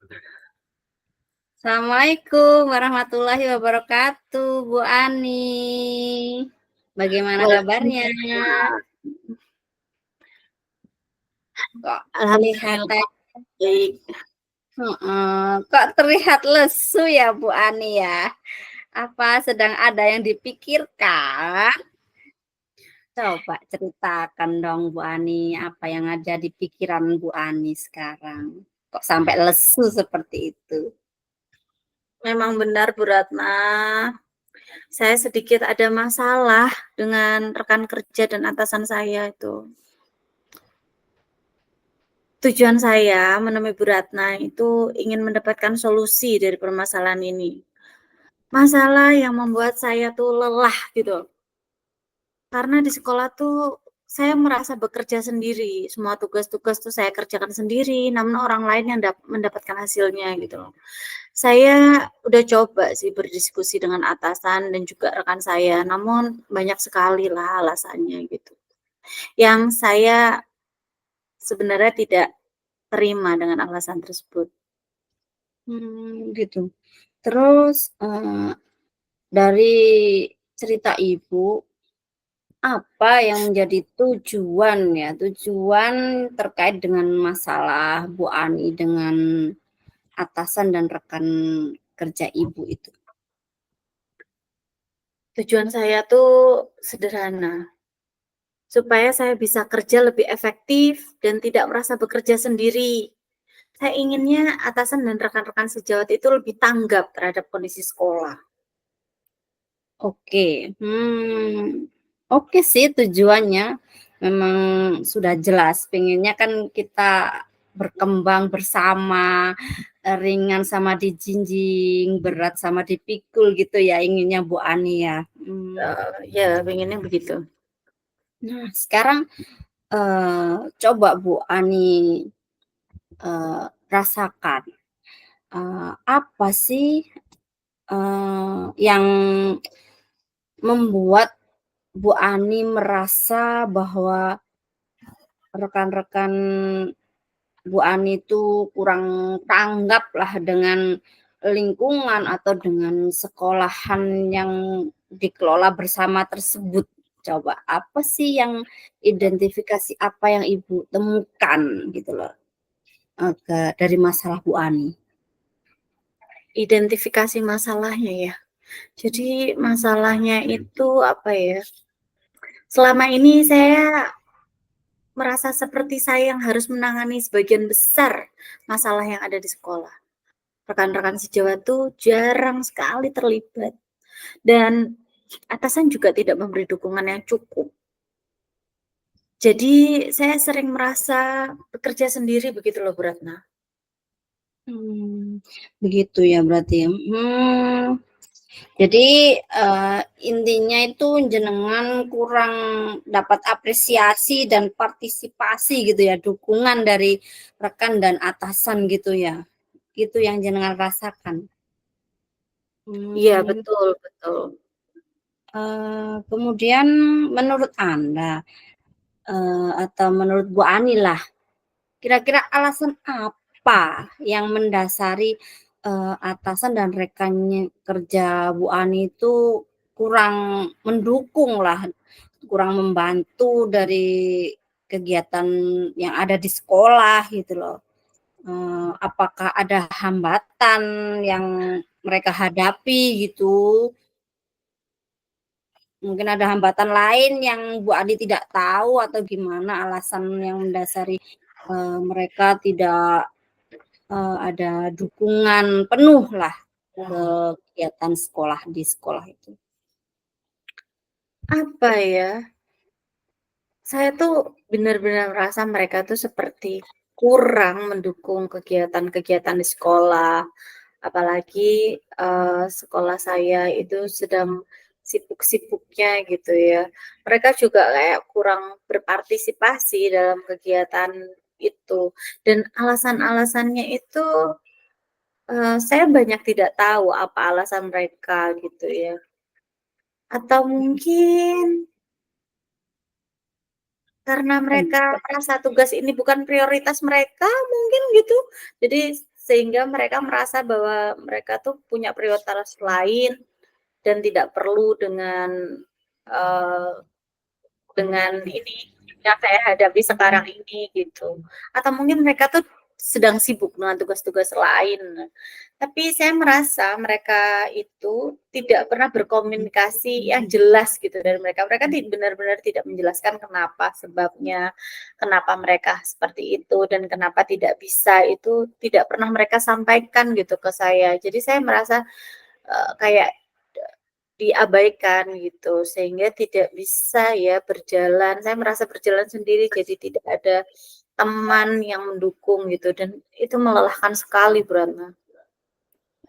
Assalamualaikum warahmatullahi wabarakatuh, Bu Ani. Bagaimana kabarnya? Waalaikumsalam. Kok terlihat Alhamdulillah baik. kok terlihat lesu ya, Bu Ani ya? Apa sedang ada yang dipikirkan? Coba ceritakan dong, Bu Ani, apa yang ada di pikiran Bu Ani sekarang? Kok sampai lesu seperti itu? Memang benar Bu Ratna, saya sedikit ada masalah dengan rekan kerja dan atasan saya itu. Tujuan saya menemui Bu Ratna itu ingin mendapatkan solusi dari permasalahan ini. Masalah yang membuat saya tuh lelah gitu. Karena di sekolah tuh saya merasa bekerja sendiri, semua tugas-tugas tuh saya kerjakan sendiri, namun orang lain yang mendapatkan hasilnya gitu loh. Saya udah coba sih berdiskusi dengan atasan dan juga rekan saya, namun banyak sekali lah alasannya gitu. Yang saya sebenarnya tidak terima dengan alasan tersebut. Gitu. Terus dari cerita Ibu, apa yang menjadi tujuan terkait dengan masalah Bu Ani dengan atasan dan rekan kerja Ibu itu? Tujuan saya tuh sederhana, supaya saya bisa kerja lebih efektif dan tidak merasa bekerja sendiri. Saya inginnya atasan dan rekan-rekan sejawat itu lebih tanggap terhadap kondisi sekolah. Oke, oke sih tujuannya memang sudah jelas, pengennya kan kita berkembang bersama, ringan sama dijinjing, berat sama dipikul gitu ya inginnya Bu Ani ya? Ya pengennya begitu. Nah sekarang, coba Bu Ani, rasakan, apa sih, yang membuat Bu Ani merasa bahwa rekan-rekan Bu Ani itu kurang tanggap lah dengan lingkungan atau dengan sekolahan yang dikelola bersama tersebut. Coba apa sih yang identifikasi apa yang Ibu temukan gitu loh, dari masalah Bu Ani? Identifikasi masalahnya ya. Jadi masalahnya itu apa ya? Selama ini saya merasa seperti saya yang harus menangani sebagian besar masalah yang ada di sekolah. Rekan-rekan sejawat tuh jarang sekali terlibat dan atasan juga tidak memberi dukungan yang cukup. Jadi saya sering merasa bekerja sendiri begitu loh Bu Ratna. Begitu ya berarti ya, jadi, intinya itu jenengan kurang dapat apresiasi dan partisipasi gitu ya, dukungan dari rekan dan atasan gitu ya? Itu yang jenengan rasakan? Iya Mmm, betul betul. kemudian menurut Anda, atau menurut Bu Ani lah, kira-kira alasan apa yang mendasari, atasan dan rekannya kerja Bu Ani itu kurang mendukung lah, kurang membantu dari kegiatan yang ada di sekolah gitu loh? Apakah ada hambatan yang mereka hadapi gitu? Mungkin ada hambatan lain yang Bu Ani tidak tahu atau gimana alasan yang mendasari, mereka tidak ada dukungan penuh lah ke kegiatan sekolah di sekolah itu. Apa ya? Saya tuh benar-benar merasa mereka tuh seperti kurang mendukung kegiatan-kegiatan di sekolah. Apalagi, sekolah saya itu sedang sibuk-sibuknya gitu ya. Mereka juga kayak kurang berpartisipasi dalam kegiatan itu, dan alasan-alasannya itu, saya banyak tidak tahu apa alasan mereka gitu ya. Atau mungkin karena Mmm, mereka merasa tugas ini bukan prioritas mereka mungkin gitu. Jadi sehingga mereka merasa bahwa mereka tuh punya prioritas lain dan tidak perlu eee, dengan ini yang saya hadapi sekarang ini gitu. Atau mungkin mereka tuh sedang sibuk dengan tugas-tugas lain. Tapi saya merasa mereka itu tidak pernah berkomunikasi yang jelas gitu dari mereka. Mereka benar-benar tidak menjelaskan kenapa sebabnya, kenapa mereka seperti itu dan kenapa tidak bisa itu tidak pernah mereka sampaikan gitu ke saya. Jadi saya merasa, kayak diabaikan gitu, sehingga tidak bisa ya berjalan, saya merasa berjalan sendiri, jadi tidak ada teman yang mendukung gitu, dan itu melelahkan sekali, Bu Ratna.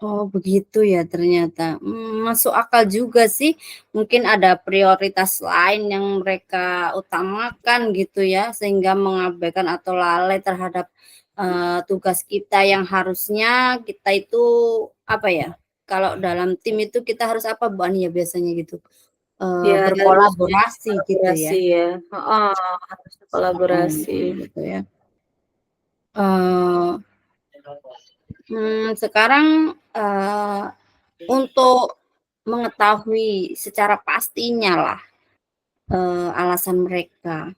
Oh, begitu ya ternyata. Masuk akal juga sih, mungkin ada prioritas lain yang mereka utamakan gitu ya, sehingga mengabaikan atau lalai terhadap, tugas kita yang harusnya kita itu, apa ya, kalau dalam tim itu kita harus apa, Bu Ani, ya biasanya gitu, Ya harus berkolaborasi gitu kolaborasi ya? ya, heeh, harus Heeh, kolaborasi. gitu ya. Eee, Sekarang, untuk mengetahui secara pastinya lah, alasan mereka,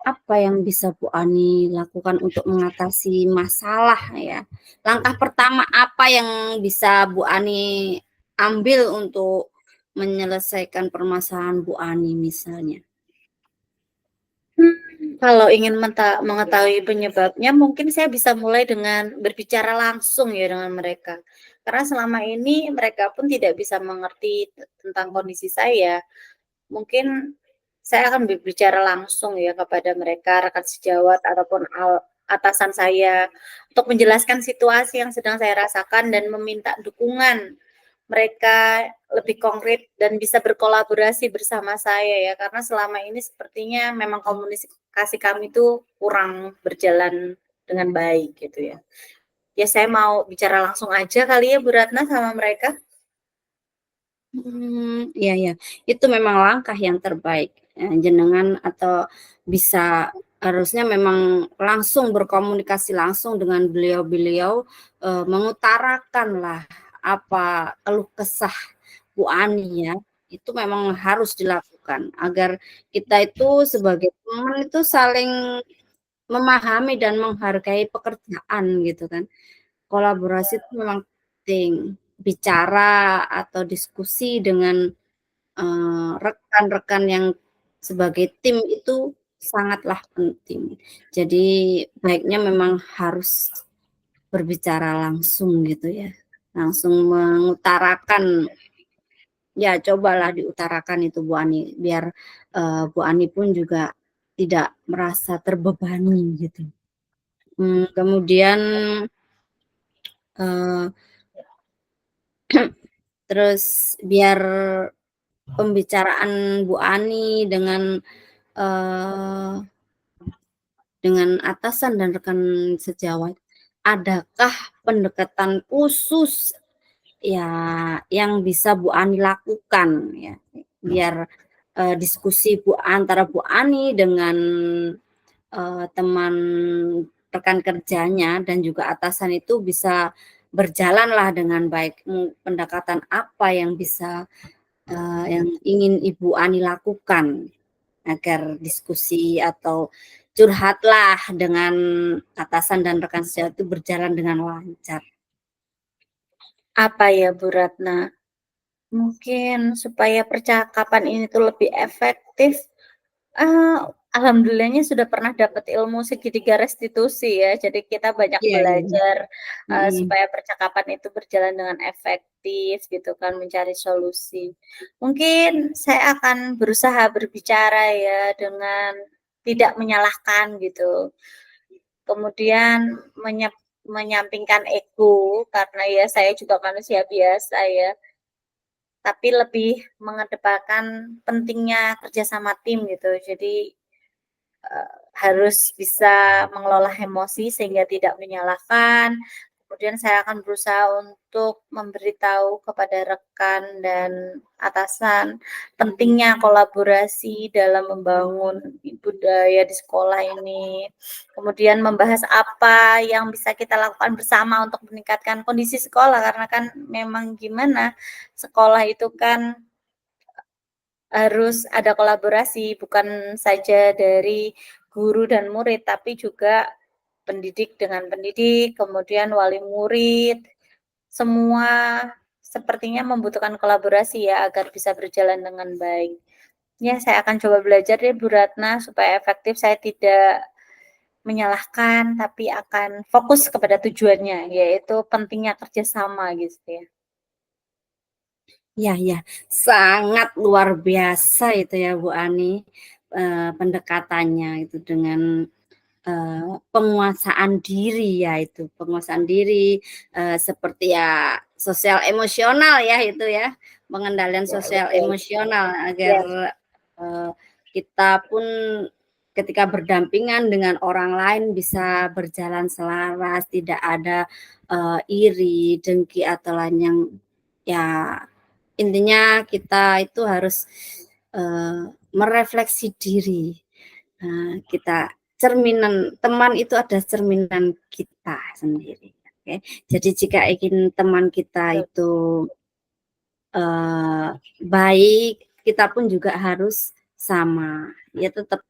apa yang bisa Bu Ani lakukan untuk mengatasi masalah ya? Langkah pertama apa yang bisa Bu Ani ambil untuk menyelesaikan permasalahan Bu Ani misalnya? Kalau ingin mengetahui penyebabnya mungkin saya bisa mulai dengan berbicara langsung ya dengan mereka. Karena selama ini mereka pun tidak bisa mengerti tentang kondisi saya. Mungkin saya akan berbicara langsung ya kepada mereka, rekan sejawat ataupun atasan saya untuk menjelaskan situasi yang sedang saya rasakan dan meminta dukungan mereka lebih konkret dan bisa berkolaborasi bersama saya ya, karena selama ini sepertinya memang komunikasi kami tuh kurang berjalan dengan baik gitu ya. Ya saya mau bicara langsung aja kali ya Bu Ratna sama mereka. Iya iya, itu memang langkah yang terbaik, jenengan atau bisa harusnya memang langsung berkomunikasi langsung dengan beliau-beliau, mengutarakanlah apa keluh kesah Bu Ani ya, itu memang harus dilakukan agar kita itu sebagai teman itu saling memahami dan menghargai pekerjaan gitu kan. Kolaborasi itu memang penting, bicara atau diskusi dengan, rekan-rekan yang sebagai tim itu sangatlah penting. Jadi baiknya memang harus berbicara langsung gitu ya, langsung mengutarakan, ya cobalah diutarakan itu Bu Ani, biar, Bu Ani pun juga tidak merasa terbebani gitu. Kemudian, eee terus biar pembicaraan Bu Ani eee, dengan atasan dan rekan sejawat, adakah pendekatan khusus ya yang bisa Bu Ani lakukan ya, biar, diskusi antara Bu Ani dengan, teman rekan kerjanya dan juga atasan itu bisa berjalanlah dengan baik, pendekatan apa yang bisa yang ingin Ibu Ani lakukan agar diskusi atau curhatlah dengan atasan dan rekan sejawat itu berjalan dengan lancar. Apa ya Bu Ratna? Mungkin supaya percakapan ini tuh lebih efektif, eee, alhamdulillahnya sudah pernah dapat ilmu segitiga restitusi ya, jadi kita banyak Iya iya, belajar, mhm. supaya percakapan itu berjalan dengan efektif gitu kan, mencari solusi. Mungkin saya akan berusaha berbicara ya dengan tidak menyalahkan gitu, kemudian menyampingkan ego karena ya saya juga manusia biasa ya. Tapi lebih mengedepankan pentingnya kerjasama tim gitu. Jadi, harus bisa mengelola emosi sehingga tidak menyalahkan, Kemudian saya akan berusaha untuk memberitahu kepada rekan dan atasan pentingnya kolaborasi dalam membangun budaya di sekolah ini. Kemudian membahas apa yang bisa kita lakukan bersama untuk meningkatkan kondisi sekolah, karena kan memang gimana, sekolah itu kan harus ada kolaborasi, bukan saja dari guru dan murid, tapi juga pendidik dengan pendidik, kemudian wali murid, semua sepertinya membutuhkan kolaborasi ya agar bisa berjalan dengan baik. Ya, saya akan coba belajar deh Bu Ratna supaya efektif, saya tidak menyalahkan, tapi akan fokus kepada tujuannya, yaitu pentingnya kerjasama gitu ya. Ya, ya, sangat luar biasa itu ya Bu Ani, pendekatannya itu dengan penguasaan diri ya itu, penguasaan diri, seperti ya sosial emosional ya itu ya, pengendalian Ya, sosial betul. emosional agar, Ya, eee, kita pun ketika berdampingan dengan orang lain bisa berjalan selaras, tidak ada, iri, dengki, atau lain yang ya intinya kita itu harus, merefleksi diri. Kita cerminan teman itu ada cerminan kita sendiri, oke. Jadi jika ingin teman kita betul. itu, eee, baik, kita pun juga harus sama, ya tetap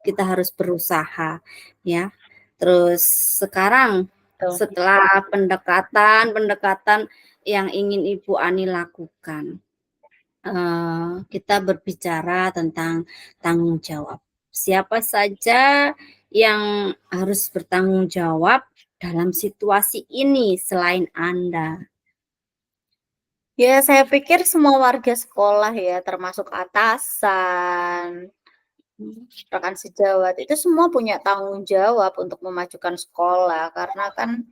kita harus berusaha, ya. Terus sekarang Betul. setelah pendekatan-pendekatan yang ingin Ibu Ani lakukan, kita berbicara tentang tanggung jawab. Siapa saja yang harus bertanggung jawab dalam situasi ini selain Anda? Ya, saya pikir semua warga sekolah ya, termasuk atasan, rekan sejawat, itu semua punya tanggung jawab untuk memajukan sekolah, karena kan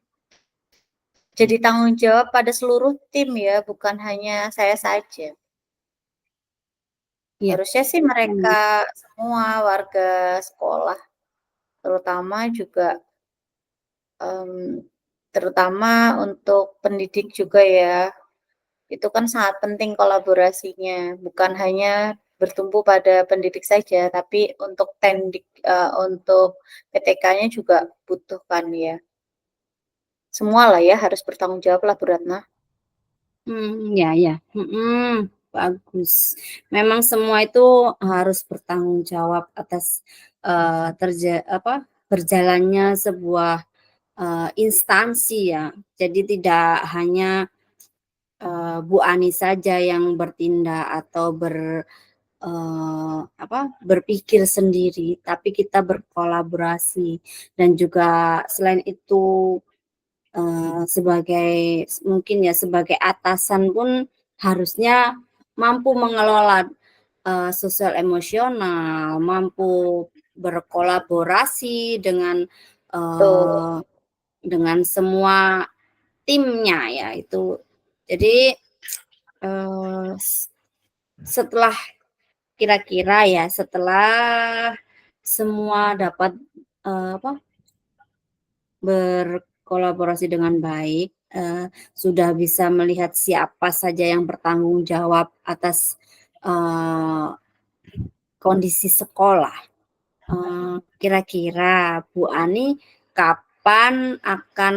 jadi tanggung jawab pada seluruh tim ya, bukan hanya saya saja. Iya, Harusnya sih mmm, mereka semua warga sekolah, terutama juga, mmm, terutama untuk pendidik juga ya. Itu kan sangat penting kolaborasinya, bukan hanya bertumpu pada pendidik saja, tapi untuk untuk PTK-nya juga butuh kan ya. Semualah ya harus bertanggung jawab lah Bu Ratna. ya, ya, bagus. Memang semua itu harus bertanggung jawab atas, berjalannya sebuah, instansi ya. Jadi tidak hanya Bu Ani saja yang bertindak atau berpikir sendiri, tapi kita berkolaborasi dan juga selain itu, sebagai mungkin ya sebagai atasan pun harusnya mampu mengelola, sosial emosional, mampu berkolaborasi Betul, eee, dengan semua timnya ya itu. Jadi, eee, setelah kira-kira ya, setelah semua dapat, berkolaborasi dengan baik, sudah bisa melihat siapa saja yang bertanggung jawab atas, eee, kondisi sekolah, kira-kira Bu Ani kapan akan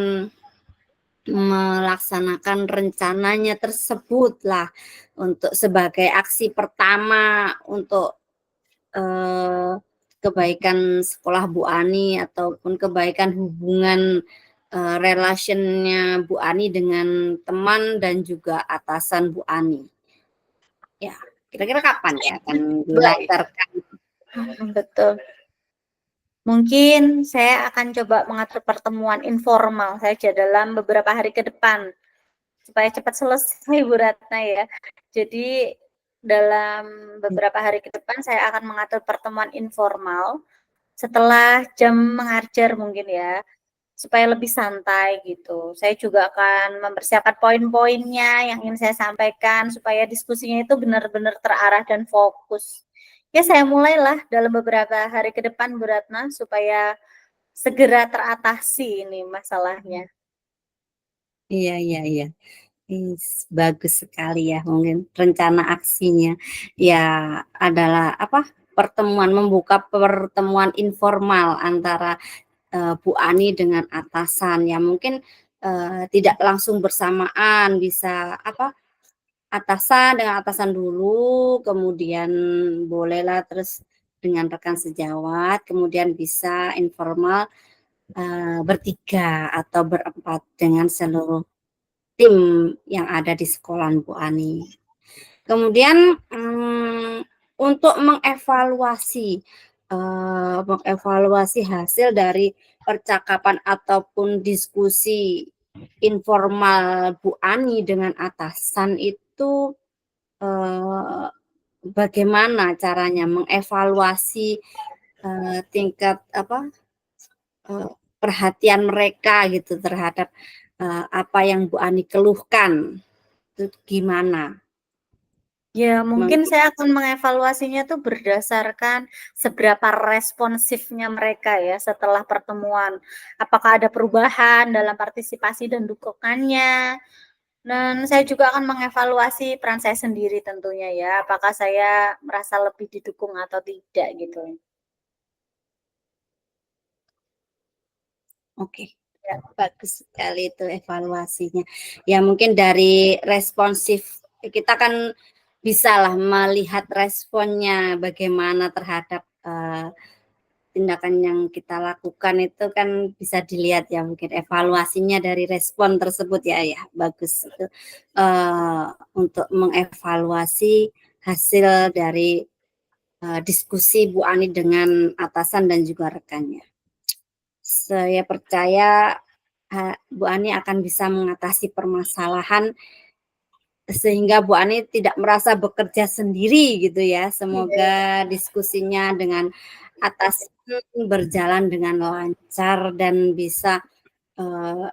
melaksanakan rencananya tersebutlah untuk sebagai aksi pertama untuk, eee, kebaikan sekolah Bu Ani ataupun kebaikan hubungan, relation Bu Ani dengan teman dan juga atasan Bu Ani. Ya, kira-kira kapan ya akan baik, dilancarkan? betul. Mungkin saya akan coba mengatur pertemuan informal saja dalam beberapa hari ke depan, supaya cepat selesai Bu Ratna ya. Jadi dalam beberapa hari ke depan saya akan mengatur pertemuan informal setelah jam mengajar mungkin ya, supaya lebih santai gitu. Saya juga akan mempersiapkan poin-poinnya yang ingin saya sampaikan supaya diskusinya itu benar-benar terarah dan fokus. Ya saya mulailah dalam beberapa hari ke depan Bu Ratna supaya segera teratasi ini masalahnya. Iya iya iya. Bagus sekali ya mungkin rencana aksinya. Ya adalah apa, membuka pertemuan informal antara, Bu Ani dengan atasan ya mungkin, tidak langsung bersamaan bisa apa, atasan dengan atasan dulu, kemudian bolehlah terus dengan rekan sejawat, kemudian bisa informal, bertiga atau berempat dengan seluruh tim yang ada di sekolahan Bu Ani. Kemudian, untuk mengevaluasi hasil dari percakapan ataupun diskusi informal Bu Ani dengan atasan itu, eee, bagaimana caranya mengevaluasi, tingkat apa, perhatian mereka gitu terhadap, apa yang Bu Ani keluhkan, itu gimana? Ya, mungkin saya akan mengevaluasinya tuh berdasarkan seberapa responsifnya mereka ya setelah pertemuan. Apakah ada perubahan dalam partisipasi dan dukungannya? Dan saya juga akan mengevaluasi peran saya sendiri tentunya ya, apakah saya merasa lebih didukung atau tidak gitu. Oke, ya bagus sekali itu evaluasinya. Ya mungkin dari responsif kita kan bisalah melihat responnya bagaimana terhadap, tindakan yang kita lakukan itu kan bisa dilihat ya mungkin evaluasinya dari respon tersebut ya ya, bagus itu, untuk mengevaluasi hasil dari, diskusi Bu Ani dengan atasan dan juga rekannya. Saya percaya, Bu Ani akan bisa mengatasi permasalahan sehingga Bu Ani tidak merasa bekerja sendiri gitu ya. Iya, Semoga diskusinya dengan atasan berjalan dengan lancar dan bisa, eee,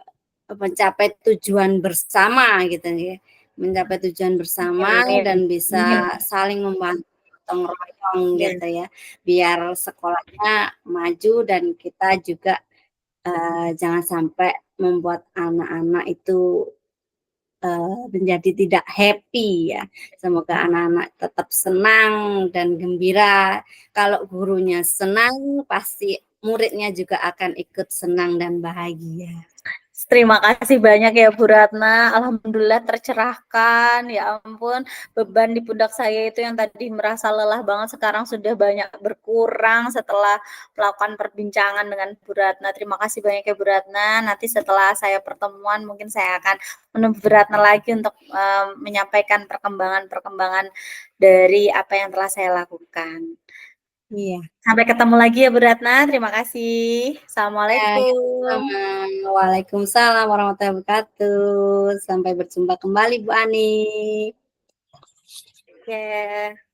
mencapai tujuan bersama gitu ya. Mencapai tujuan amin bersama amin. dan Amin. bisa saling membantu gotong royong Iya, gitu ya, biar sekolahnya maju dan kita juga jangan sampai membuat anak-anak itu, menjadi tidak happy ya. Semoga anak-anak tetap senang dan gembira. Kalau gurunya senang, pasti muridnya juga akan ikut senang dan bahagia. terima kasih banyak ya Bu Ratna, alhamdulillah tercerahkan, ya ampun beban di pundak saya itu yang tadi merasa lelah banget sekarang sudah banyak berkurang setelah melakukan perbincangan dengan Bu Ratna. Terima kasih banyak ya Bu Ratna, nanti setelah saya pertemuan mungkin saya akan menemui Bu Ratna lagi untuk, menyampaikan perkembangan-perkembangan dari apa yang telah saya lakukan. Iya. Sampai ketemu lagi ya Bu Ratna, terima kasih. Ya, Assalamualaikum. sama-sama. Waalaikumsalam warahmatullahi wabarakatuh. Sampai berjumpa kembali Bu Ani. Oke.